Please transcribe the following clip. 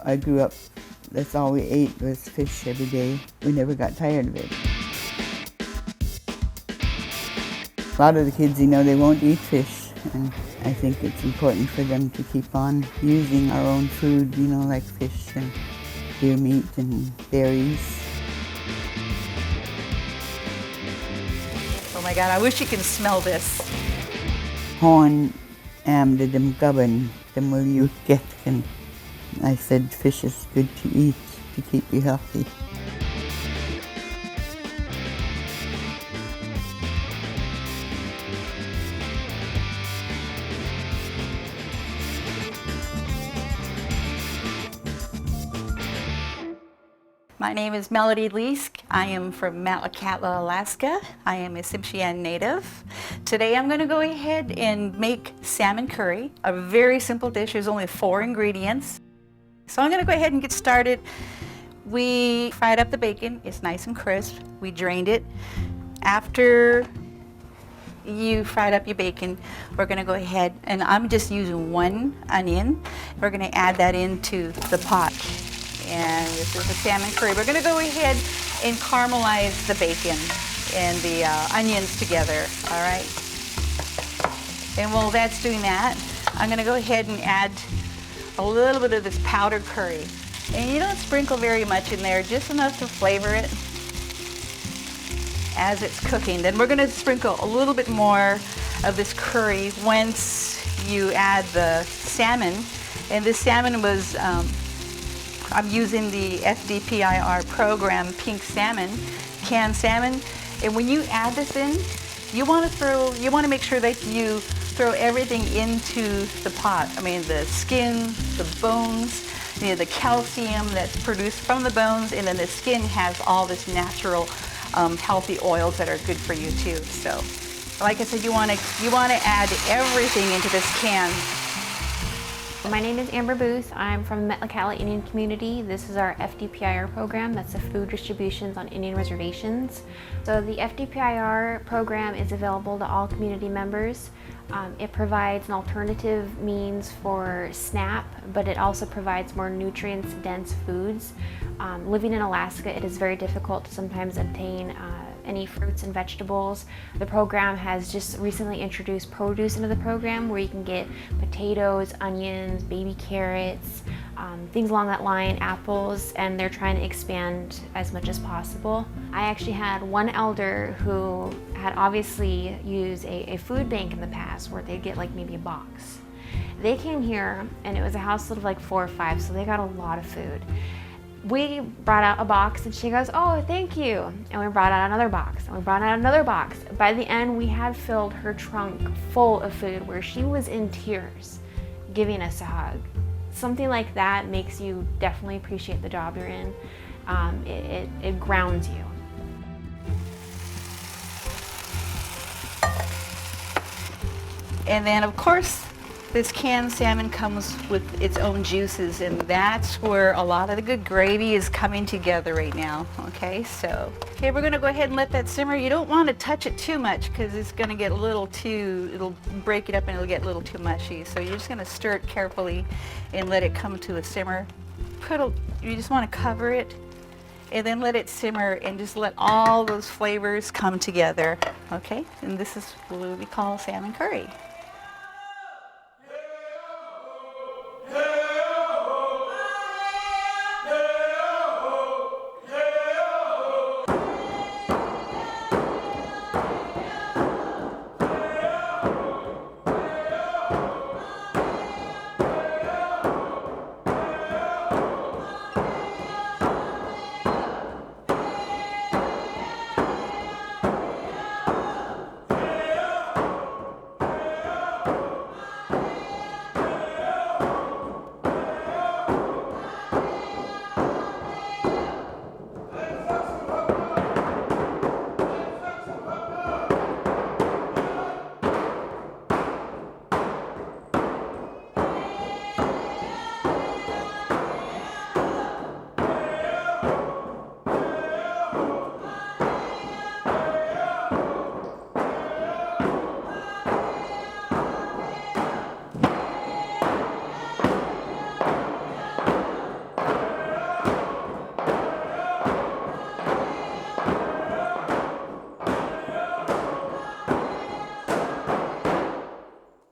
I grew up, that's all we ate was fish every day. We never got tired of it. A lot of the kids, they won't eat fish, and I think it's important for them to keep on using our own food, like fish and deer meat and berries. Oh my God, I wish you can smell this. Horn de dem gubben, dem will you get. And I said fish is good to eat to keep you healthy. My name is Melody Leask. I am from Metlakatla, Alaska. I am a Tsimshian native. Today I'm going to go ahead and make salmon curry, a very simple dish. There's only 4 ingredients. So I'm going to go ahead and get started. We fried up the bacon. It's nice and crisp. We drained it. After you fried up your bacon, we're going to go ahead, and I'm just using 1 onion. We're going to add that into the pot. And this is the salmon curry. We're going to go ahead and caramelize the bacon and the onions together, all right? And while that's doing that, I'm going to go ahead and add a little bit of this powdered curry. And you don't sprinkle very much in there, just enough to flavor it as it's cooking. Then we're going to sprinkle a little bit more of this curry once you add the salmon. And this salmon was I'm using the FDPIR program pink salmon, canned salmon, and when you add this in, you want to make sure that you throw everything into the pot. I mean, the skin, the bones, the calcium that's produced from the bones, and then the skin has all this natural, healthy oils that are good for you too. So, like I said, you want to add everything into this can. My name is Amber Booth. I'm from the Metlakatla Indian community. This is our FDPIR program. That's the food distributions on Indian reservations. So the FDPIR program is available to all community members. It provides an alternative means for SNAP, but it also provides more nutrients-dense foods. Living in Alaska, it is very difficult to sometimes obtain any fruits and vegetables. The program has just recently introduced produce into the program where you can get potatoes, onions, baby carrots, things along that line, apples, and they're trying to expand as much as possible. I actually had one elder who had obviously used a food bank in the past where they'd get like maybe a box. They came here and it was a household of like 4 or 5, so they got a lot of food. We brought out a box and she goes, "Oh, thank you." And we brought out another box and we brought out another box. By the end, we had filled her trunk full of food where she was in tears giving us a hug. Something like that makes you definitely appreciate the job you're in. It grounds you. And then, of course, this canned salmon comes with its own juices, and that's where a lot of the good gravy is coming together right now. Okay, we're going to go ahead and let that simmer. You don't want to touch it too much because it's going to get it'll break it up and it'll get a little too mushy. So you're just going to stir it carefully and let it come to a simmer. You just want to cover it and then let it simmer and just let all those flavors come together. Okay, and this is what we call salmon curry.